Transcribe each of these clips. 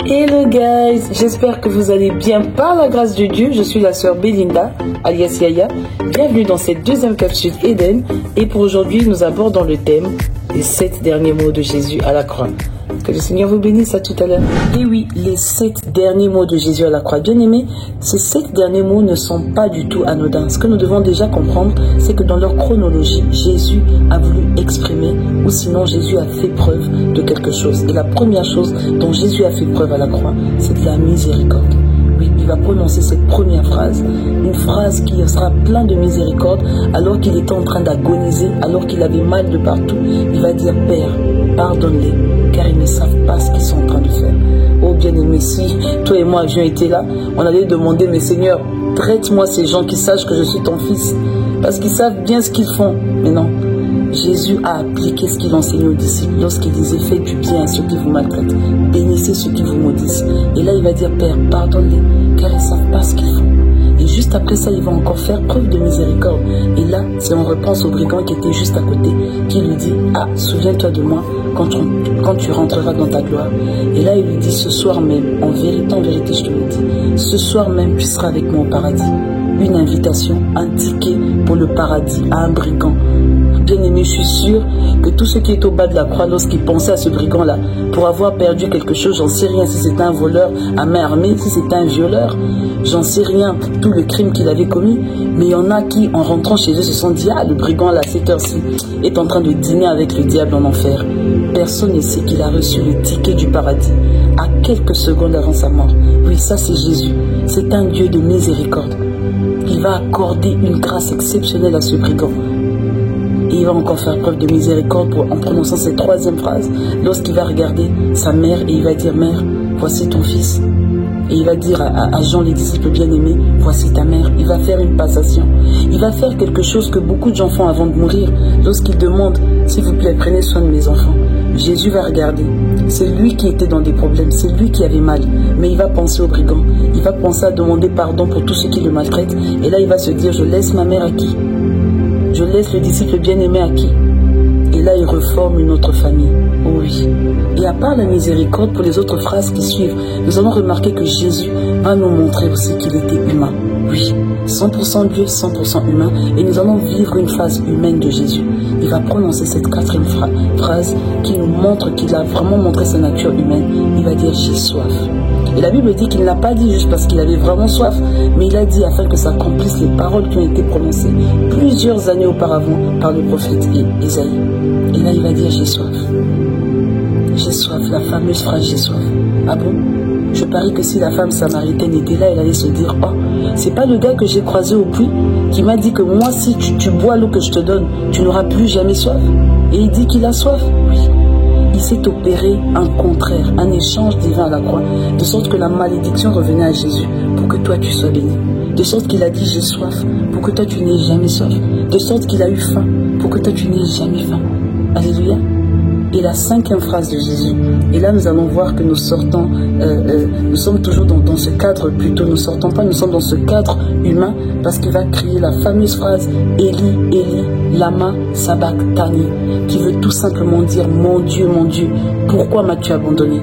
Hello guys, j'espère que vous allez bien par la grâce de Dieu. Je suis la sœur Belinda, alias Yaya. Bienvenue dans cette deuxième capsule Eden. Et pour aujourd'hui, nous abordons le thème des 7 derniers mots de Jésus à la croix. Que le Seigneur vous bénisse, à tout à l'heure. Et oui, les 7 derniers mots de Jésus à la croix. Bien aimés, ces 7 derniers mots ne sont pas du tout anodins. Ce que nous devons déjà comprendre, c'est que dans leur chronologie, Jésus a voulu exprimer, ou sinon Jésus a fait preuve de quelque chose. Et la première chose dont Jésus a fait preuve à la croix, c'est de la miséricorde. Oui, il va prononcer cette première phrase, une phrase qui sera pleine de miséricorde, alors qu'il était en train d'agoniser, alors qu'il avait mal de partout. Il va dire, Père, pardonne-les, car ils ne savent pas ce qu'ils sont en train de faire. Oh bien-aimé, si toi et moi avions été là, on allait demander, mais Seigneur, traite-moi ces gens qui sachent que je suis ton fils, parce qu'ils savent bien ce qu'ils font. Mais non, Jésus a appliqué ce qu'il enseignait aux disciples lorsqu'il disait, faites du bien à ceux qui vous maltraitent, bénissez ceux qui vous maudissent. Et là, il va dire, Père, pardonne-les, car ils ne savent pas ce qu'ils font. Et juste après ça, il va encore faire preuve de miséricorde. Et là, c'est en réponse au brigand qui était juste à côté, qui lui dit, ah, souviens-toi de moi quand tu rentreras dans ta gloire. Et là, il lui dit, ce soir même, en vérité, je te le dis, ce soir même, tu seras avec moi au paradis. Une invitation, un ticket pour le paradis à un brigand. Bien-aimé, je suis sûr que tous ceux qui étaient au bas de la croix lorsqu'ils pensaient à ce brigand-là, pour avoir perdu quelque chose, j'en sais rien, si c'était un voleur à main armée, si c'était un violeur, j'en sais rien, tout le crime qu'il avait commis, mais il y en a qui, en rentrant chez eux, se sont dit, ah, le brigand, là, à cette heure-ci, est en train de dîner avec le diable en enfer. Personne ne sait qu'il a reçu le ticket du paradis, à quelques secondes avant sa mort. Oui, ça c'est Jésus, c'est un Dieu de miséricorde. Il va accorder une grâce exceptionnelle à ce brigand. Et il va encore faire preuve de miséricorde en prononçant cette troisième phrase, lorsqu'il va regarder sa mère et il va dire, mère, voici ton fils. Et il va dire à Jean, les disciples bien-aimés, voici ta mère. Il va faire une passation. Il va faire quelque chose que beaucoup de gens font avant de mourir, lorsqu'ils demandent, s'il vous plaît, prenez soin de mes enfants. Jésus va regarder. C'est lui qui était dans des problèmes, c'est lui qui avait mal. Mais il va penser au brigand. Il va penser à demander pardon pour tous ceux qui le maltraitent. Et là, il va se dire, je laisse ma mère à qui? Je laisse le disciple bien-aimé à qui? Et là, il reforme une autre famille. Oh oui. Et à part la miséricorde, pour les autres phrases qui suivent, nous allons remarquer que Jésus va nous montrer aussi qu'il était humain. Oui, 100% Dieu, 100% humain. Et nous allons vivre une phase humaine de Jésus. Il va prononcer cette quatrième phrase qui nous montre qu'il a vraiment montré sa nature humaine. Il va dire, j'ai soif. Et la Bible dit qu'il ne l'a pas dit juste parce qu'il avait vraiment soif, mais il a dit afin que s'accomplissent les paroles qui ont été prononcées plusieurs années auparavant par le prophète Isaïe. Et là, il va dire, j'ai soif. J'ai soif, la fameuse phrase, j'ai soif. Ah bon? Je parie que si la femme samaritaine était là, elle allait se dire, oh, c'est pas le gars que j'ai croisé au puits qui m'a dit que moi, si tu bois l'eau que je te donne, tu n'auras plus jamais soif. Et il dit qu'il a soif. Oui. Il s'est opéré un contraire, un échange divin à la croix, de sorte que la malédiction revenait à Jésus pour que toi tu sois béni. De sorte qu'il a dit j'ai soif pour que toi tu n'aies jamais soif. De sorte qu'il a eu faim pour que toi tu n'aies jamais faim. Alléluia. Et la cinquième phrase de Jésus. Et là nous allons voir que nous sortons, nous sommes toujours dans ce cadre, plutôt nous sortons pas, nous sommes dans ce cadre humain, parce qu'il va crier la fameuse phrase Eli, Eli, lama sabachthani, qui veut tout simplement dire mon Dieu, pourquoi m'as-tu abandonné?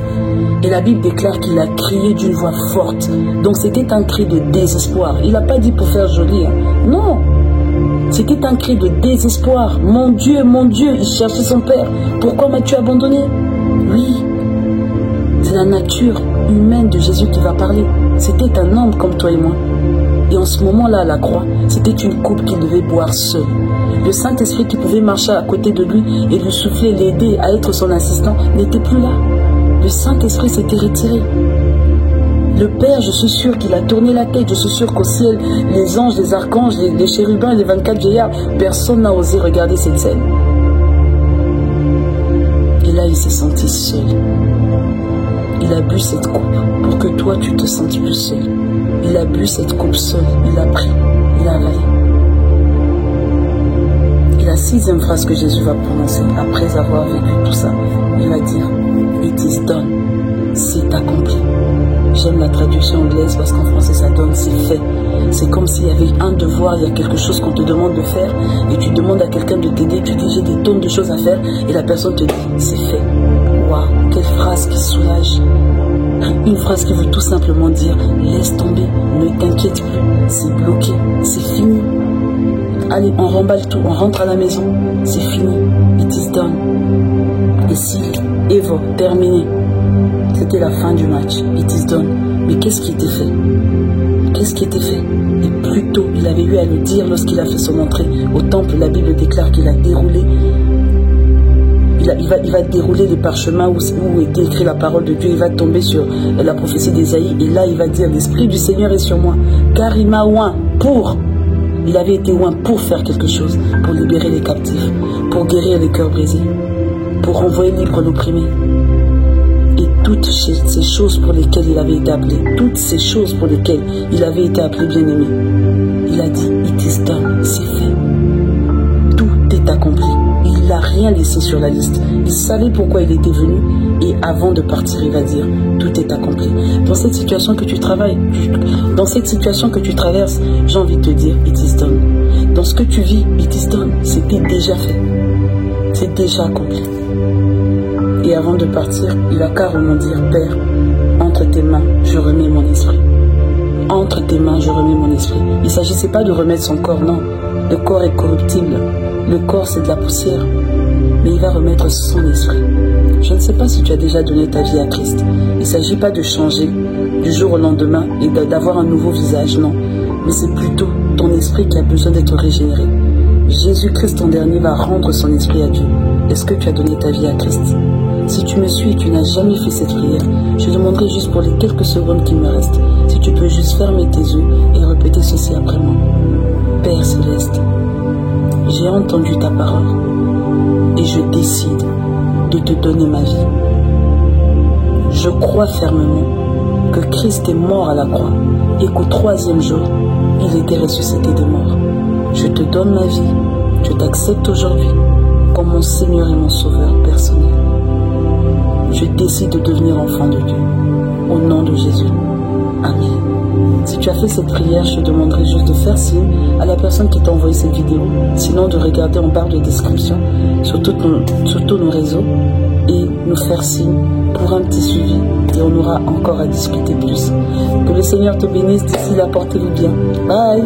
Et la Bible déclare qu'il a crié d'une voix forte. Donc c'était un cri de désespoir. Il n'a pas dit pour faire joli, hein. Non. C'était un cri de désespoir. Mon Dieu, il cherchait son Père. Pourquoi m'as-tu abandonné? Oui, c'est la nature humaine de Jésus qui va parler. C'était un homme comme toi et moi. Et en ce moment-là, à la croix, c'était une coupe qu'il devait boire seul. Le Saint-Esprit qui pouvait marcher à côté de lui et lui souffler, l'aider à être son assistant, n'était plus là. Le Saint-Esprit s'était retiré. Le Père, je suis sûr qu'il a tourné la tête. Je suis sûr qu'au ciel, les anges, les archanges, les chérubins, les 24 vieillards, personne n'a osé regarder cette scène. Et là, il s'est senti seul. Il a bu cette coupe pour que toi, tu te sentes plus seul. Il a bu cette coupe seul. Il a pris. Il a avalé. Et la sixième phrase que Jésus va prononcer, après avoir vécu tout ça, il va dire, it is done. C'est accompli. J'aime la traduction anglaise parce qu'en français ça donne c'est fait. C'est comme s'il y avait un devoir, il y a quelque chose qu'on te demande de faire et tu demandes à quelqu'un de t'aider, tu dis j'ai des tonnes de choses à faire et la personne te dit c'est fait. Waouh, quelle phrase qui soulage. Une phrase qui veut tout simplement dire « Laisse tomber, ne t'inquiète plus, c'est bloqué, c'est fini. Allez, on remballe tout, on rentre à la maison, c'est fini, it is done. » Et si Evo, terminé, c'était la fin du match, it is done. Mais qu'est-ce qui était fait? Qu'est-ce qui était fait? Et plus tôt, il avait eu à le dire lorsqu'il a fait son entrée au temple. La Bible déclare qu'il a déroulé. Il va dérouler les parchemins où était écrit la parole de Dieu. Il va tomber sur la prophétie d'Ésaïe. Et là, il va dire, l'Esprit du Seigneur est sur moi. Car il m'a oint pour. Il avait été oint pour faire quelque chose. Pour libérer les captifs. Pour guérir les cœurs brisés. Pour renvoyer libre l'opprimé. Et toutes ces choses pour lesquelles il avait été appelé. Toutes ces choses pour lesquelles il avait été appelé bien-aimé. Il a dit, it is done. C'est fait. Tout est accompli. Il n'a rien laissé sur la liste. Il savait pourquoi il était venu. Et avant de partir, il va dire, tout est accompli. Dans cette situation que tu travailles, dans cette situation que tu traverses, j'ai envie de te dire, it is done. Dans ce que tu vis, it is done. C'était déjà fait. C'est déjà accompli. Et avant de partir, il va carrément dire, Père, entre tes mains, je remets mon esprit. Entre tes mains, je remets mon esprit. Il ne s'agissait pas de remettre son corps, non. Le corps est corruptible. Le corps, c'est de la poussière. Mais il va remettre son esprit. Je ne sais pas si tu as déjà donné ta vie à Christ. Il ne s'agit pas de changer du jour au lendemain et d'avoir un nouveau visage, non. Mais c'est plutôt ton esprit qui a besoin d'être régénéré. Jésus-Christ, ton dernier, va rendre son esprit à Dieu. Est-ce que tu as donné ta vie à Christ? Si tu me suis et tu n'as jamais fait cette prière, je demanderai juste pour les quelques secondes qui me restent, si tu peux juste fermer tes yeux et répéter ceci après moi. Père Céleste, j'ai entendu ta parole et je décide de te donner ma vie. Je crois fermement que Christ est mort à la croix et qu'au 3e jour, il était ressuscité des morts. Je te donne ma vie, je t'accepte aujourd'hui comme mon Seigneur et mon Sauveur personnel. Je décide de devenir enfant de Dieu. Au nom de Jésus. Amen. Si tu as fait cette prière, je te demanderai juste de faire signe à la personne qui t'a envoyé cette vidéo. Sinon, de regarder en barre de description sur tous nos réseaux et nous faire signe pour un petit suivi. Et on aura encore à discuter plus. Que le Seigneur te bénisse. D'ici là, portez-vous bien. Bye.